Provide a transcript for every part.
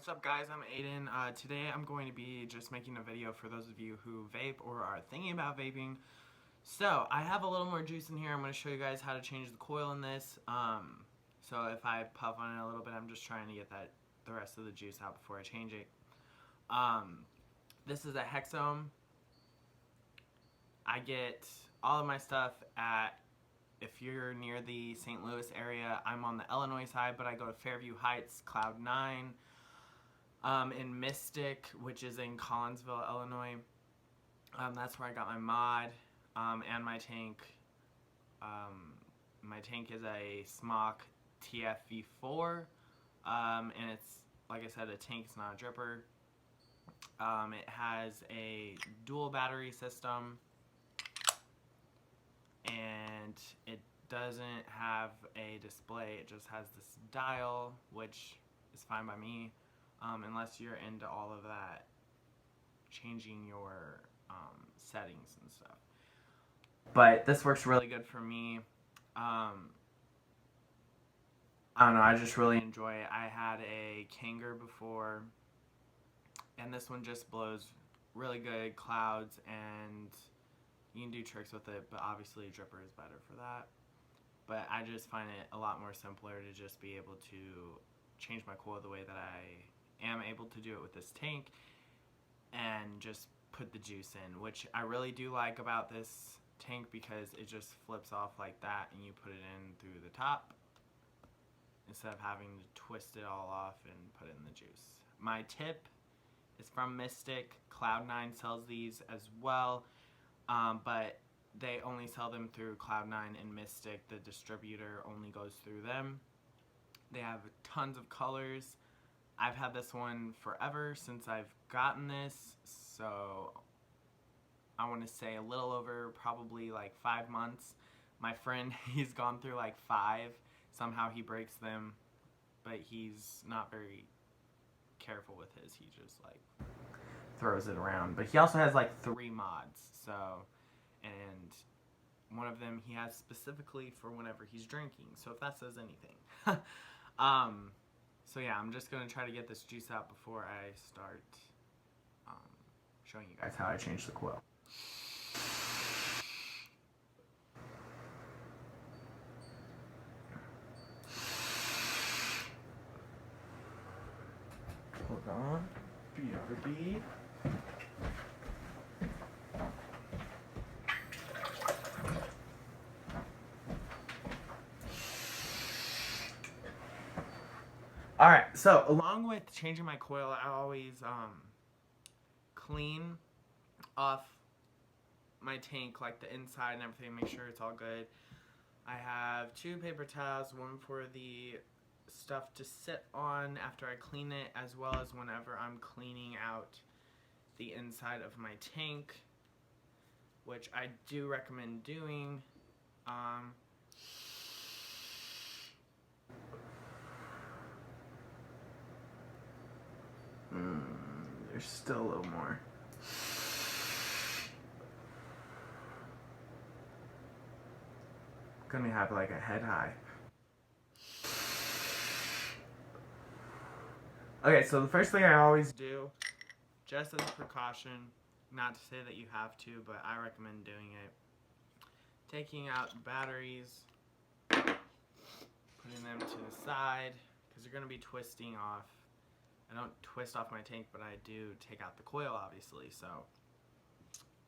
What's up guys, I'm Aiden. Today I'm going to be just making a video for those of you who vape or are thinking about vaping. So I have a little more juice in here. I'm going to show you guys how to change the coil in this. So if I puff on it a little bit, I'm just trying to get the rest of the juice out before I change it. This is a Hexohm. I get all of my stuff at, if you're near the St. Louis area, I'm on the Illinois side, but I go to Fairview Heights, Cloud 9. In Mystic, which is in Collinsville, Illinois. That's where I got my mod and my tank. My tank is a Smock TFV4, and it's, like I said, a tank. It's not a dripper. It has a dual battery system, and it doesn't have a display. It just has this dial, which is fine by me. Unless you're into all of that, changing your settings and stuff. But this works really good for me. I don't know, I just really enjoy it. I had a Kanger before, and this one just blows really good clouds, and you can do tricks with it, but obviously a dripper is better for that. But I just find it a lot more simpler to just be able to change my coil the way that I am able to do it with this tank and just put the juice in, which I really do like about this tank because it just flips off like that and you put it in through the top instead of having to twist it all off and put it in the juice. My tip is from Mystic. Cloud 9 sells these as well, but they only sell them through Cloud 9 and Mystic. The distributor only goes through them. They have tons of colors. I've had this one forever since I've gotten this, so I want to say a little over probably like 5 months. My friend, he's gone through like 5. Somehow he breaks them, but he's not very careful with his. He just like throws it around. But he also has like 3 mods, so, and one of them he has specifically for whenever he's drinking, so if that says anything. So yeah, I'm just going to try to get this juice out before I start showing you guys how I change the coil. Hold on. BRB. Alright, so along with changing my coil, I always clean off my tank, like the inside and everything, make sure it's all good. I have 2 paper towels, one for the stuff to sit on after I clean it, as well as whenever I'm cleaning out the inside of my tank, which I do recommend doing. There's still a little more. Gonna have like a head high. Okay, so the first thing I always do, just as a precaution, not to say that you have to, but I recommend doing it, taking out the batteries, putting them to the side, because you're gonna be twisting off. I don't twist off my tank, but I do take out the coil, obviously. So,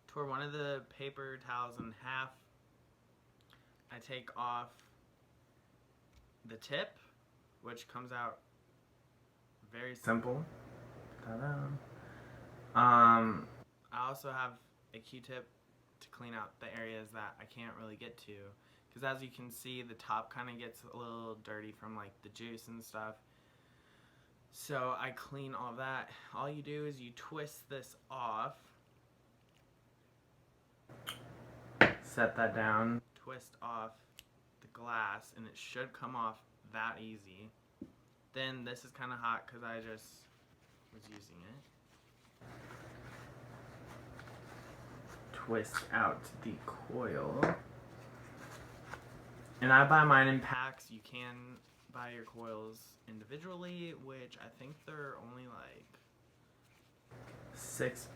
tore one of the paper towels in half. I take off the tip, which comes out very simple. Ta-da. I also have a Q-tip to clean out the areas that I can't really get to, because as you can see, the top kind of gets a little dirty from like the juice and stuff. So I clean all that. All you do is you twist this off, set that down, twist off the glass, and it should come off that easy. Then this is kind of hot because I just was using it. Twist out the coil. And I buy mine in packs. You can buy your coils individually, which I think they're only like $6.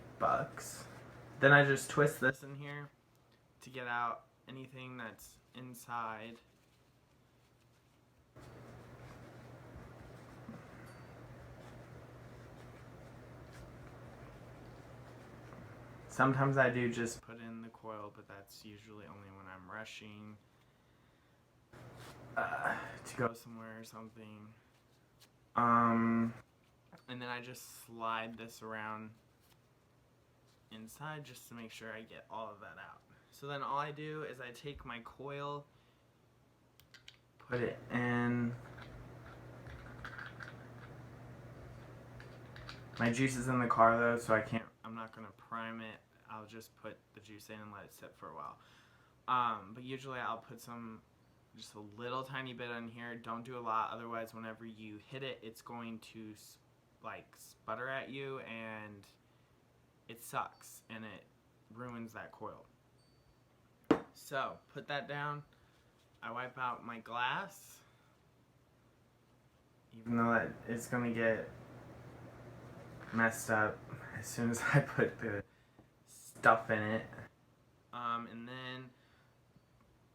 Then I just twist this in here to get out anything that's inside. Sometimes I do just put in the coil, but that's usually only when I'm rushing to go somewhere or something. And then I just slide this around inside just to make sure I get all of that out. So then all I do is I take my coil, put it in. My juice is in the car though, so I'm not gonna prime it. I'll just put the juice in and let it sit for a while. But usually I'll put just a little tiny bit on here. Don't do a lot, otherwise whenever you hit it, it's going to like sputter at you and it sucks and it ruins that coil. So put that down. I wipe out my glass, even though that it's gonna get messed up as soon as I put the stuff in it. And then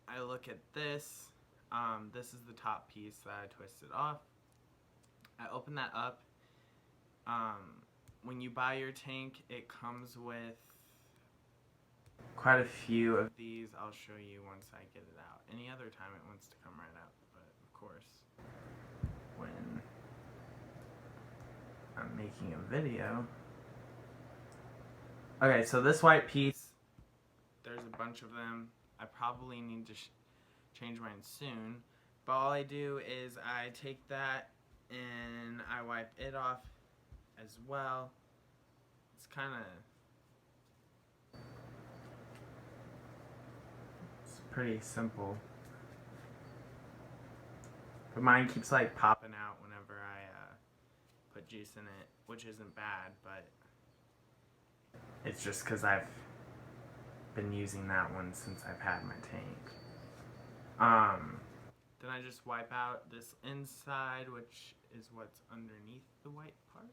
I look at this. This is the top piece that I twisted off. I open that up. When you buy your tank, it comes with quite a few of these. I'll show you once I get it out. Any other time it wants to come right out, but of course, when I'm making a video. Okay, so this white piece, there's a bunch of them. I probably need to change mine soon, but all I do is I take that and I wipe it off as well. It's pretty simple, but mine keeps like popping out whenever I put juice in it, which isn't bad, but it's just because I've been using that one since I've had my tank. Then I just wipe out this inside, which is what's underneath the white part.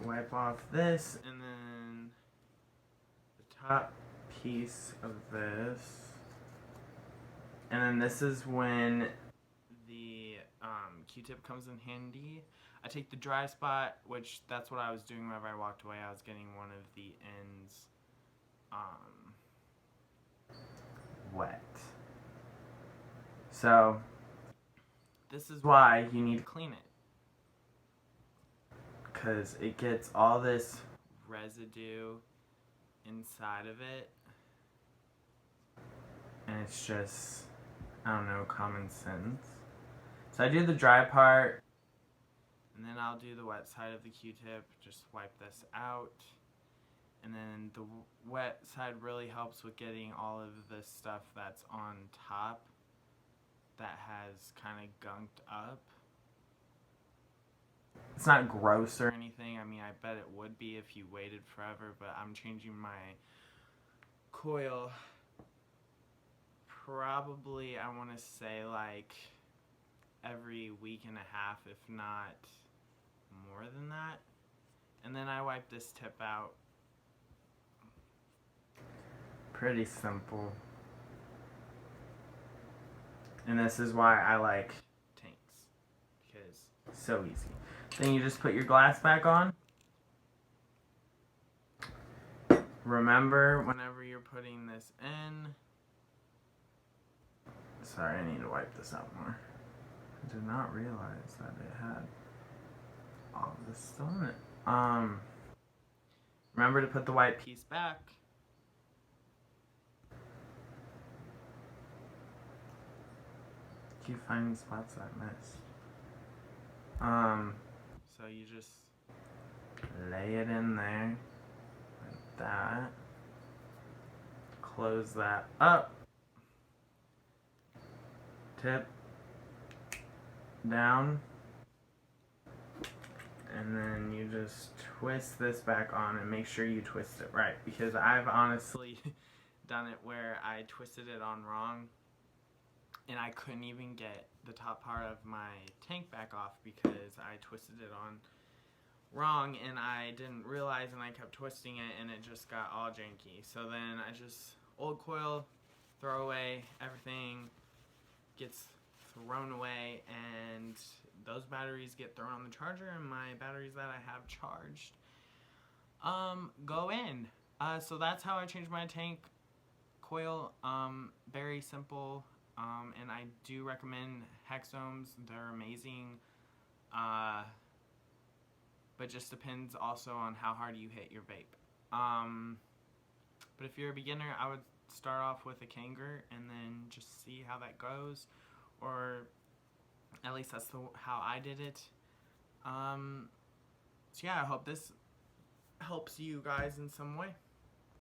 Wipe off this, and then the top piece of this. And then this is when the Q-tip comes in handy. I take the dry spot, which that's what I was doing whenever I walked away. I was getting one of the ends wet. So this is why you need to clean it, because it gets all this residue inside of it, and it's just, I don't know, common sense. So I do the dry part, and then I'll do the wet side of the Q-tip, just wipe this out. And then the wet side really helps with getting all of the stuff that's on top that has kind of gunked up. It's not gross or anything. I mean, I bet it would be if you waited forever, but I'm changing my coil probably, I want to say, like every week and a half, if not more than that. And then I wipe this tip out. Pretty simple. And this is why I like tanks, because it's so easy. Then you just put your glass back on. Remember, whenever you're putting this in, sorry, I need to wipe this out more. I did not realize that it had all of this still in it. Remember to put the white piece back. Keep finding spots that I missed. So you just lay it in there like that. Close that up. Tip down. And then you just twist this back on and make sure you twist it right, because I've honestly done it where I twisted it on wrong and I couldn't even get the top part of my tank back off because I twisted it on wrong, and I didn't realize, and I kept twisting it, and it just got all janky. So then I just, old coil, throw away, everything gets thrown away, and those batteries get thrown on the charger, and my batteries that I have charged go in. So that's how I changed my tank coil. Very simple, and I do recommend Hexomes. They're amazing, but just depends also on how hard you hit your vape. But if you're a beginner, I would start off with a Kanger and then just see how that goes, or at least that's how I did it. So yeah, I hope this helps you guys in some way.